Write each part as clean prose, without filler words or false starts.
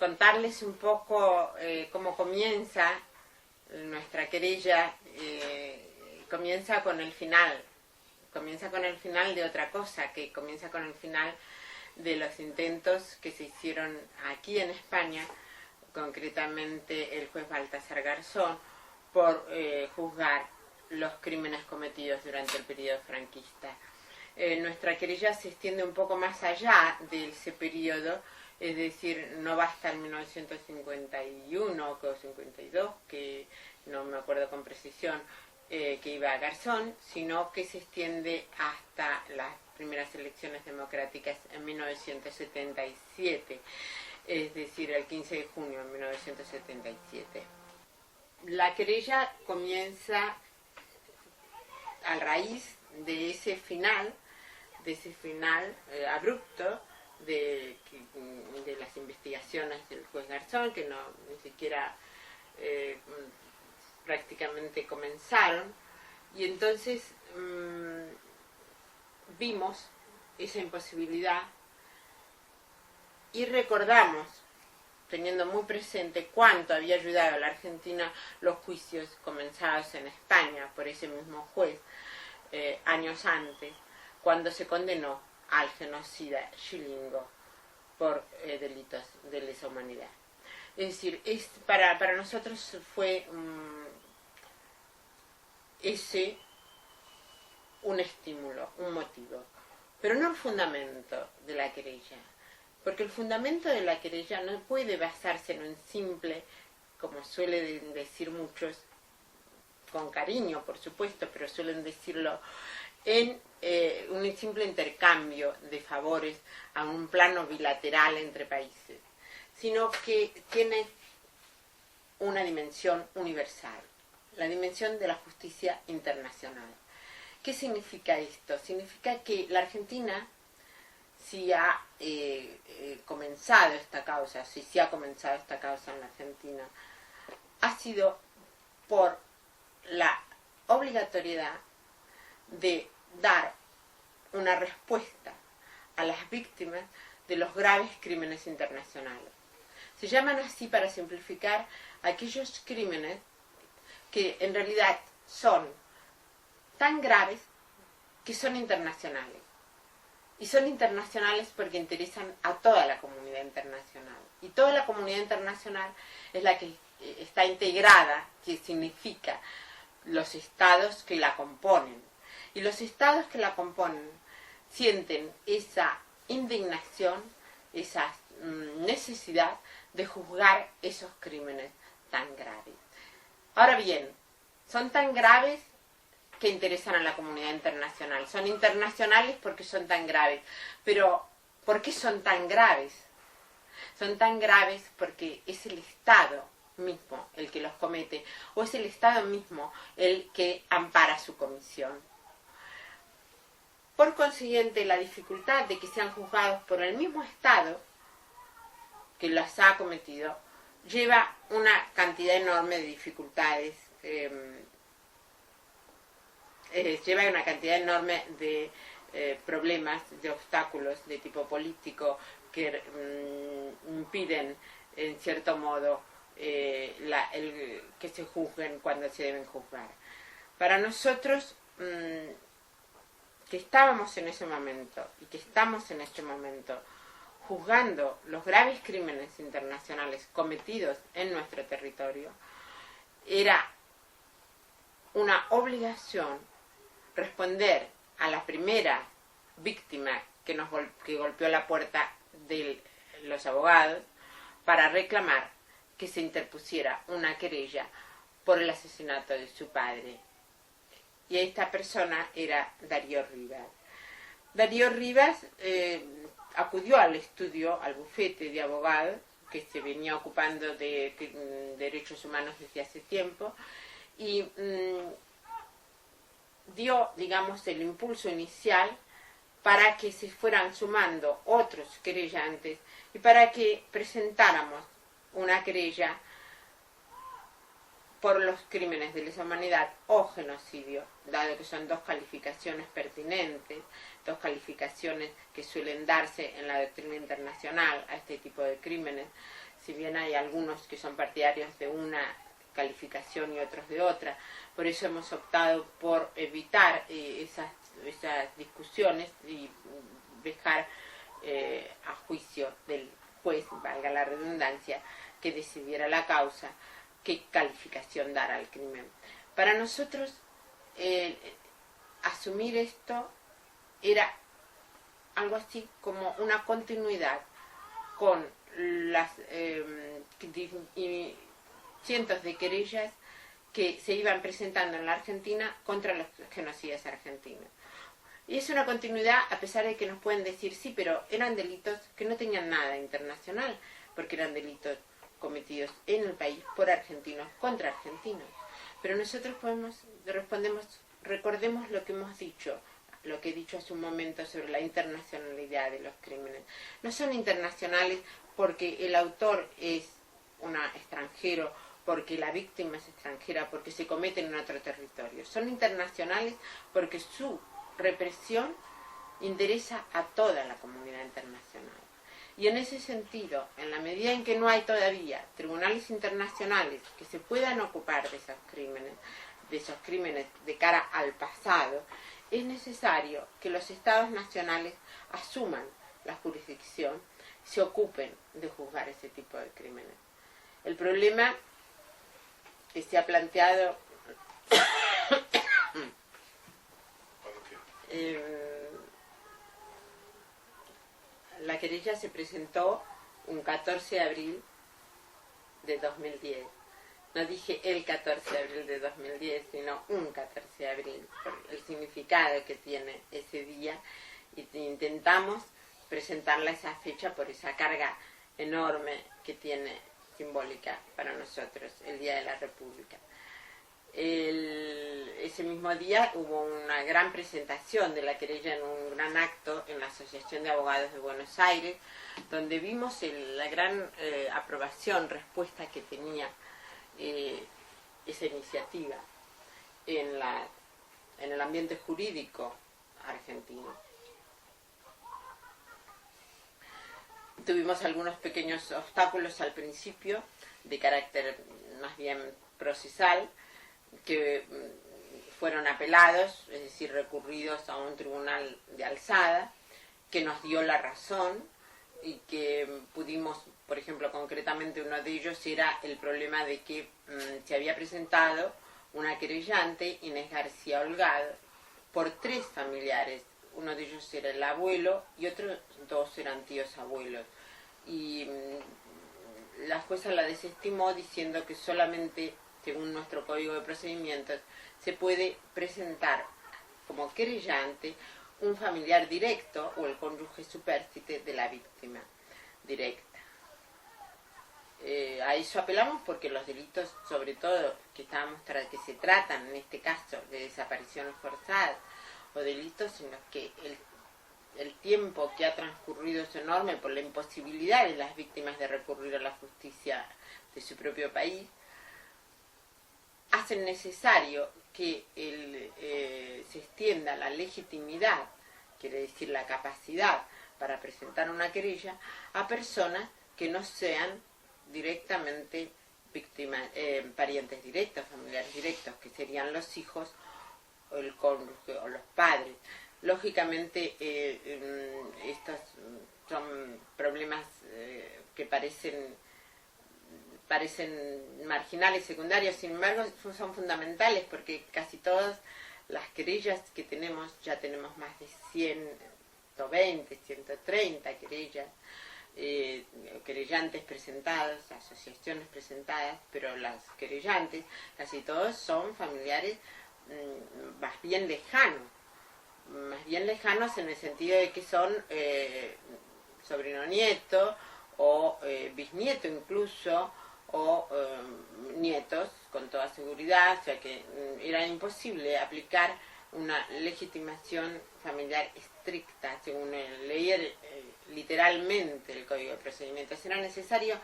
contarles un poco cómo comienza nuestra querella. Comienza con el final de otra cosa, que comienza con el final de los intentos que se hicieron aquí en España, concretamente el juez Baltasar Garzón, por juzgar los crímenes cometidos durante el periodo franquista. Nuestra querella se extiende un poco más allá de ese periodo, es decir, no va hasta el 1951 o 52, que no me acuerdo con precisión, que iba a Garzón, sino que se extiende hasta las primeras elecciones democráticas en 1977, es decir, el 15 de junio de 1977. La querella comienza a raíz de ese final abrupto de las investigaciones del juez Garzón, que ni siquiera prácticamente comenzaron, y entonces vimos esa imposibilidad y recordamos, teniendo muy presente cuánto había ayudado a la Argentina los juicios comenzados en España por ese mismo juez años antes, cuando se condenó al genocida Schillingo por delitos de lesa humanidad. Es decir, para nosotros fue ese un estímulo, un motivo, pero no el fundamento de la querella, porque el fundamento de la querella no puede basarse en un simple, como suelen decir muchos, con cariño por supuesto, pero suelen decirlo, en un simple intercambio de favores a un plano bilateral entre países, sino que tiene una dimensión universal, la dimensión de la justicia internacional. ¿Qué significa esto? Significa que la Argentina, si ha comenzado esta causa, si se ha comenzado esta causa en la Argentina, ha sido por la obligatoriedad de dar una respuesta a las víctimas de los graves crímenes internacionales. Se llaman así, para simplificar, aquellos crímenes que en realidad son tan graves que son internacionales. Y son internacionales porque interesan a toda la comunidad internacional. Y toda la comunidad internacional es la que está integrada, que significa los estados que la componen. Y los estados que la componen sienten esa indignación, esa necesidad de juzgar esos crímenes tan graves. Ahora bien, son tan graves que interesan a la comunidad internacional. Son internacionales porque son tan graves. Pero, ¿por qué son tan graves? Son tan graves porque es el Estado mismo el que los comete, o es el Estado mismo el que ampara su comisión. Por consiguiente, la dificultad de que sean juzgados por el mismo Estado que los ha cometido lleva una cantidad enorme de dificultades, lleva una cantidad enorme de problemas, de obstáculos de tipo político que impiden, en cierto modo, que se juzguen cuando se deben juzgar. Para nosotros, que estábamos en ese momento y que estamos en este momento juzgando los graves crímenes internacionales cometidos en nuestro territorio, era una obligación responder a la primera víctima que golpeó la puerta de los abogados para reclamar que se interpusiera una querella por el asesinato de su padre. Y esta persona era Darío Rivas. Darío Rivas acudió al estudio, al bufete de abogados, que se venía ocupando de derechos humanos desde hace tiempo, y dio, digamos, el impulso inicial para que se fueran sumando otros querellantes y para que presentáramos una querella por los crímenes de lesa humanidad o genocidio, dado que son dos calificaciones pertinentes, dos calificaciones que suelen darse en la doctrina internacional a este tipo de crímenes, si bien hay algunos que son partidarios de una calificación y otros de otra. Por eso hemos optado por evitar esas discusiones y dejar a juicio del juez, valga la redundancia, que decidiera la causa, qué calificación dar al crimen. Para nosotros, asumir esto era algo así como una continuidad con las cientos de querellas que se iban presentando en la Argentina contra los genocidas argentinos. Y es una continuidad a pesar de que nos pueden decir, sí, pero eran delitos que no tenían nada internacional, porque eran delitos cometidos en el país por argentinos contra argentinos. Pero nosotros respondemos, recordemos lo que hemos dicho, lo que he dicho hace un momento sobre la internacionalidad de los crímenes. No son internacionales porque el autor es un extranjero, porque la víctima es extranjera, porque se cometen en otro territorio. Son internacionales porque su represión interesa a toda la comunidad internacional. Y en ese sentido, en la medida en que no hay todavía tribunales internacionales que se puedan ocupar de esos crímenes de cara al pasado, es necesario que los estados nacionales asuman la jurisdicción, se ocupen de juzgar ese tipo de crímenes. El problema que se ha planteado la querella se presentó un 14 de abril de 2010. No dije el 14 de abril de 2010, sino un 14 de abril, por el significado que tiene ese día, y intentamos presentarla esa fecha por esa carga enorme que tiene simbólica para nosotros, el Día de la República. Ese mismo día hubo una gran presentación de la querella en un gran acto en la Asociación de Abogados de Buenos Aires, donde vimos la gran aprobación, respuesta que tenía esa iniciativa en el ambiente jurídico argentino. Tuvimos algunos pequeños obstáculos al principio, de carácter más bien procesal, que fueron apelados, es decir, recurridos a un tribunal de alzada, que nos dio la razón y que pudimos, por ejemplo, concretamente uno de ellos era el problema de que se había presentado una querellante, Inés García Holgado, por 3 familiares. Uno de ellos era el abuelo y otros 2 eran tíos abuelos. Y la jueza la desestimó diciendo que solamente, según nuestro Código de Procedimientos, se puede presentar como querellante un familiar directo o el cónyuge supérstite de la víctima directa. A eso apelamos porque los delitos, sobre todo que se tratan en este caso de desapariciones forzadas o delitos en los que el tiempo que ha transcurrido es enorme por la imposibilidad de las víctimas de recurrir a la justicia de su propio país, hacen necesario que se extienda la legitimidad, quiere decir la capacidad para presentar una querella, a personas que no sean directamente víctimas, parientes directos, familiares directos, que serían los hijos o el cónyuge o los padres. Lógicamente estos son problemas que parecen marginales, secundarios, sin embargo son fundamentales porque casi todas las querellas que tenemos, ya tenemos más de 120, 130 querellas, querellantes presentados, asociaciones presentadas, pero las querellantes casi todos son familiares más bien lejanos en el sentido de que son sobrino nieto o bisnieto incluso, o nietos con toda seguridad, o sea que era imposible aplicar una legitimación familiar estricta según leer literalmente el Código de Procedimientos. Era necesario,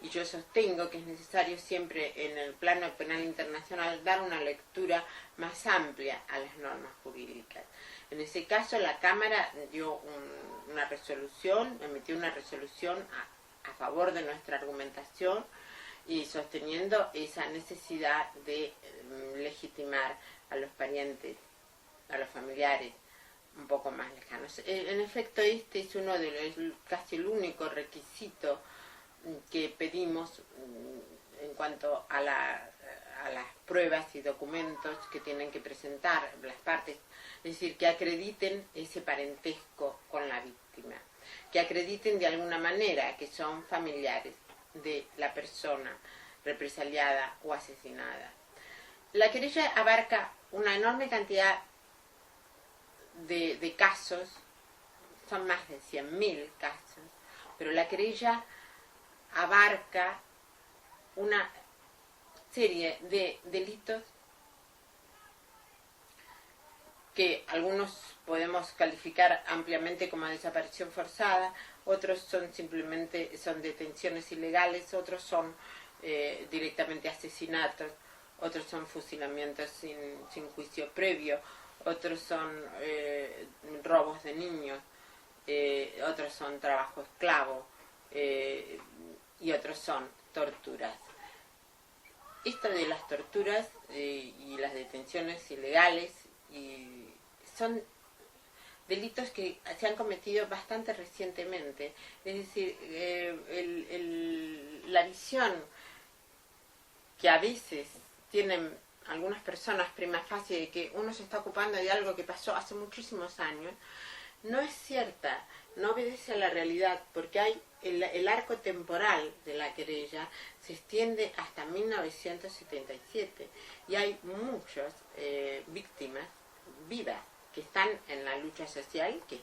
y yo sostengo que es necesario siempre en el plano penal internacional dar una lectura más amplia a las normas jurídicas. En ese caso la Cámara dio una resolución, emitió una resolución a favor de nuestra argumentación y sosteniendo esa necesidad de legitimar a los parientes, a los familiares un poco más lejanos. En efecto, este es uno de los, casi el único requisito que pedimos en cuanto a las pruebas y documentos que tienen que presentar las partes, es decir, que acrediten ese parentesco con la víctima, que acrediten de alguna manera que son familiares de la persona represaliada o asesinada. La querella abarca una enorme cantidad de casos, son más de 100.000 casos, pero la querella abarca una serie de delitos que algunos podemos calificar ampliamente como desaparición forzada, otros son simplemente detenciones ilegales, otros son directamente asesinatos, otros son fusilamientos sin juicio previo, otros son robos de niños, otros son trabajo esclavo y otros son torturas. Esto de las torturas y las detenciones ilegales son delitos que se han cometido bastante recientemente. Es decir, la visión que a veces tienen algunas personas prima facie de que uno se está ocupando de algo que pasó hace muchísimos años, no es cierta, no obedece a la realidad, porque hay el arco temporal de la querella se extiende hasta 1977 y hay muchas víctimas vivas que están en la lucha social, que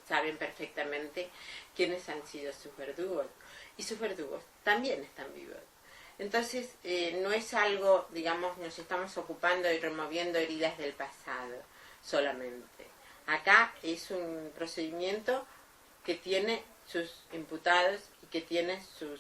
saben perfectamente quiénes han sido sus verdugos, y sus verdugos también están vivos. Entonces, no es algo, digamos, nos estamos ocupando y removiendo heridas del pasado solamente. Acá es un procedimiento que tiene sus imputados y que tiene su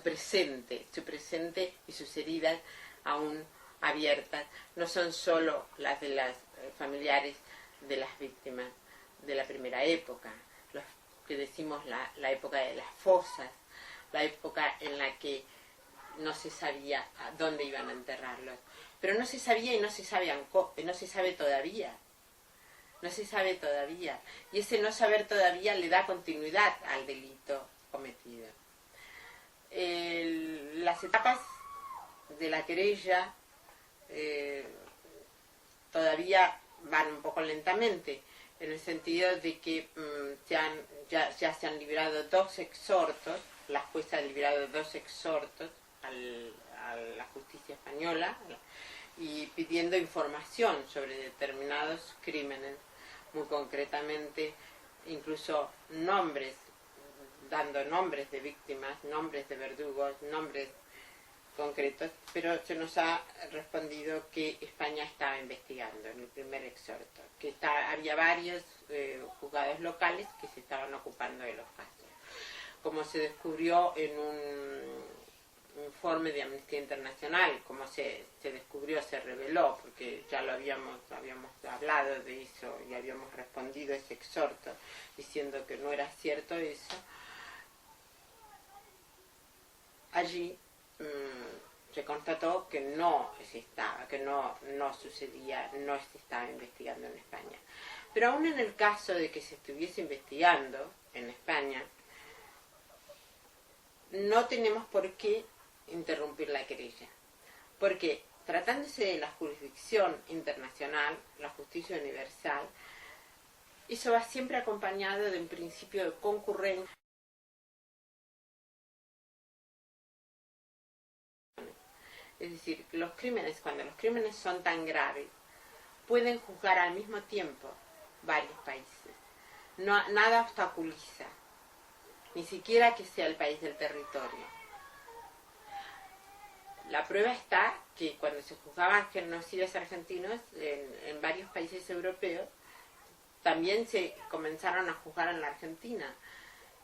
presente y sus heridas aún abiertas. No son solo las de las familiares de las víctimas de la primera época, los que decimos la época de las fosas, la época en la que no se sabía a dónde iban a enterrarlos. Pero no se sabía y no se sabe todavía. No se sabe todavía. Y ese no saber todavía le da continuidad al delito cometido. Las etapas de la querella todavía van un poco lentamente, en el sentido de que ya se han librado 2 exhortos, la jueza ha librado 2 exhortos a la justicia española y pidiendo información sobre determinados crímenes, muy concretamente incluso nombres, dando nombres de víctimas, nombres de verdugos, nombres concretos, pero se nos ha respondido que España estaba investigando en el primer exhorto, que había varios juzgados locales que se estaban ocupando de los casos. Como se descubrió en un informe de Amnistía Internacional, como se descubrió, se reveló, porque ya lo habíamos hablado de eso y habíamos respondido a ese exhorto diciendo que no era cierto eso. Allí se constató que no sucedía, no se estaba investigando en España. Pero aún en el caso de que se estuviese investigando en España, no tenemos por qué interrumpir la querella, porque tratándose de la jurisdicción internacional, la justicia universal, eso va siempre acompañado de un principio de concurrencia. Es decir, cuando los crímenes son tan graves, pueden juzgar al mismo tiempo varios países. Nada obstaculiza, ni siquiera que sea el país del territorio. La prueba está que cuando se juzgaban genocidios argentinos en varios países europeos, también se comenzaron a juzgar en la Argentina.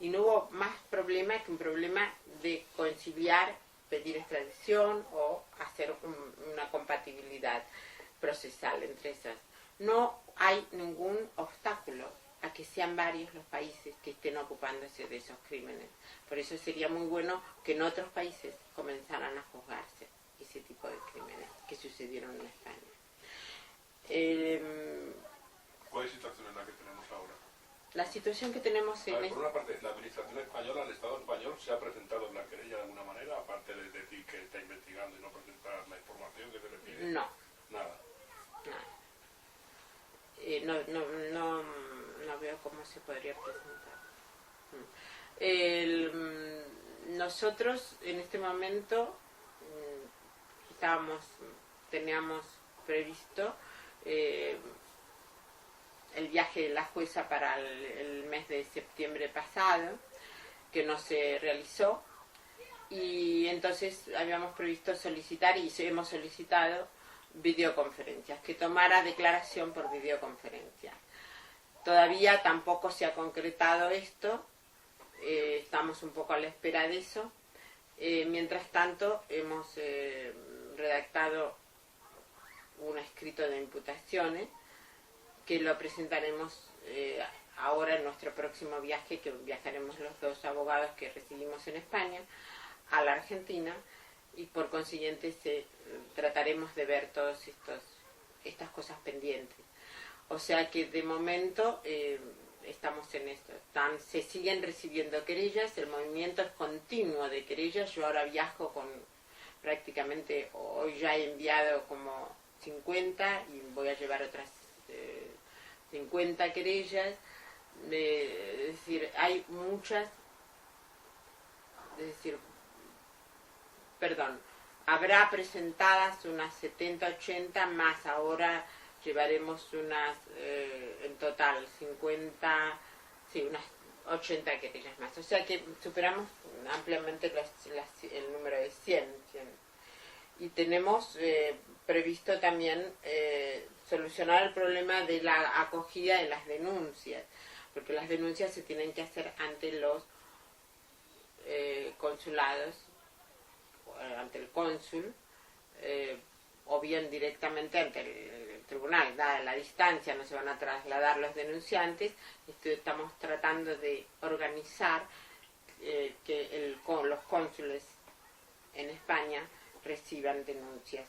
Y no hubo más problema que un problema de conciliar, pedir extradición o hacer una compatibilidad procesal entre esas. no hay ningún obstáculo a que sean varios los países que estén ocupándose de esos crímenes. Por eso sería muy bueno que en otros países comenzaran a juzgarse ese tipo de crímenes que sucedieron en España. ¿Cuál es la situación en la que tenemos ahora? La situación que tenemos en... Por una parte, la administración española, el Estado español, se ha presentado en la querella de alguna manera, aparte de decir que está investigando y no presentar la información que se le pide. No. Nada. No veo cómo se podría presentar. Nosotros en este momento teníamos previsto el viaje de la jueza para el mes de septiembre pasado, que no se realizó, y entonces habíamos previsto solicitar, y hemos solicitado, videoconferencias, que tomara declaración por videoconferencia. Todavía tampoco se ha concretado esto, estamos un poco a la espera de eso. Mientras tanto, hemos redactado un escrito de imputaciones que lo presentaremos ahora en nuestro próximo viaje, que viajaremos los dos abogados que residimos en España a la Argentina, y por consiguiente trataremos de ver todas estas cosas pendientes. O sea que de momento estamos en esto. Se siguen recibiendo querellas, el movimiento es continuo de querellas. Yo ahora viajo con prácticamente, hoy ya he enviado como 50 y voy a llevar otras 50 querellas. Es decir, hay muchas, habrá presentadas unas 70, 80, más ahora llevaremos unas, en total, 50, sí, unas 80 querellas más. O sea que superamos ampliamente el número de 100. Y tenemos previsto también solucionar el problema de la acogida de las denuncias, porque las denuncias se tienen que hacer ante los consulados, ante el cónsul, o bien directamente ante el tribunal. Dada la distancia, no se van a trasladar los denunciantes. Estamos tratando de organizar que los cónsules en España reciban denuncias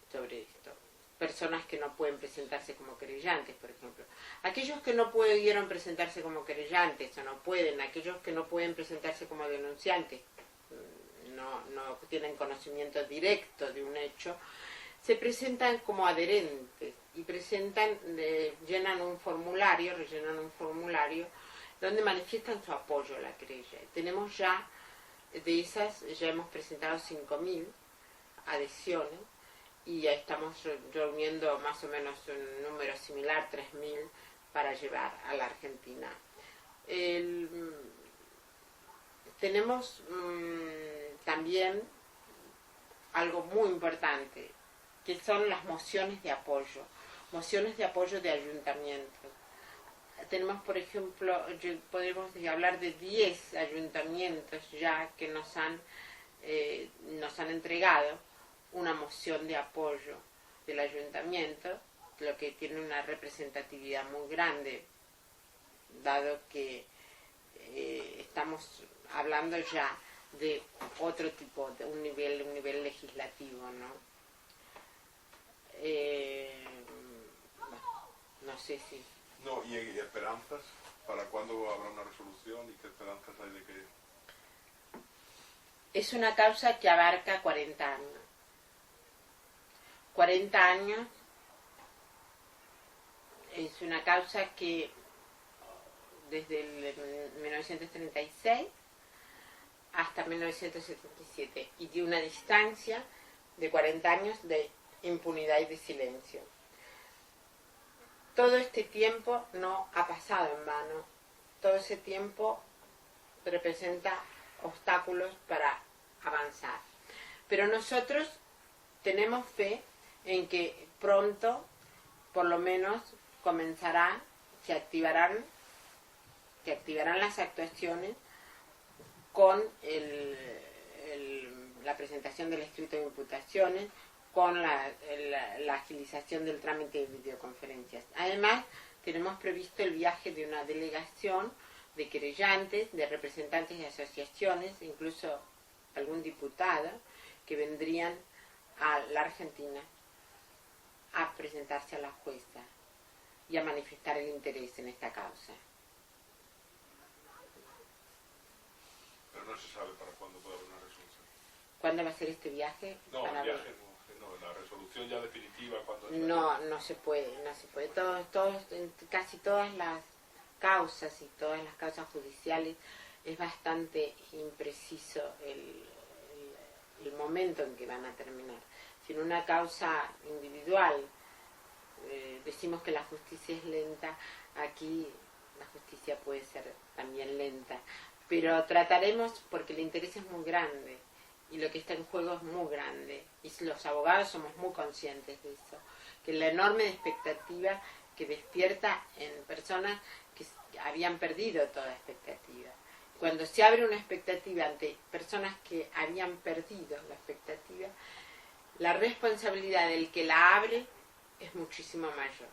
sobre esto. Personas que no pueden presentarse como querellantes, por ejemplo. Aquellos que no pudieron presentarse como querellantes o no pueden, aquellos que no pueden presentarse como denunciantes, no tienen conocimiento directo de un hecho, se presentan como adherentes y rellenan un formulario donde manifiestan su apoyo a la querella. Tenemos ya, de esas, ya hemos presentado 5.000 adhesiones y ya estamos reuniendo más o menos un número similar, 3.000, para llevar a la Argentina. Tenemos también algo muy importante, que son las mociones de apoyo de ayuntamientos. Tenemos, por ejemplo, podemos hablar de 10 ayuntamientos ya que nos han entregado una moción de apoyo del ayuntamiento, lo que tiene una representatividad muy grande, dado que estamos hablando ya de otro tipo, de un nivel legislativo, ¿no? No sé si... No, ¿y esperanzas? ¿Para cuándo habrá una resolución y qué esperanzas hay de que...? Es una causa que abarca 40 años. 40 años es una causa que desde el 1936 hasta 1977 y de una distancia de 40 años de impunidad y de silencio. Todo este tiempo no ha pasado en vano. Todo ese tiempo representa obstáculos para avanzar. Pero nosotros tenemos fe en que pronto, por lo menos, se activarán las actuaciones con la presentación del escrito de imputaciones, con la agilización del trámite de videoconferencias. Además, tenemos previsto el viaje de una delegación de querellantes, de representantes de asociaciones, incluso algún diputado, que vendrían a la Argentina a presentarse a la jueza y a manifestar el interés en esta causa. Pero no se sabe para cuándo puede haber una resolución. ¿Cuándo va a ser este viaje? No, el viaje no, la resolución ya definitiva. No se puede. Casi todas las causas y todas las causas judiciales es bastante impreciso el momento en que van a terminar. Si en una causa individual decimos que la justicia es lenta, aquí la justicia puede ser también lenta, pero trataremos, porque el interés es muy grande y lo que está en juego es muy grande, y los abogados somos muy conscientes de eso, que la enorme expectativa que despierta en personas que habían perdido toda expectativa. Cuando se abre una expectativa ante personas que habían perdido la expectativa, la responsabilidad del que la abre es muchísimo mayor.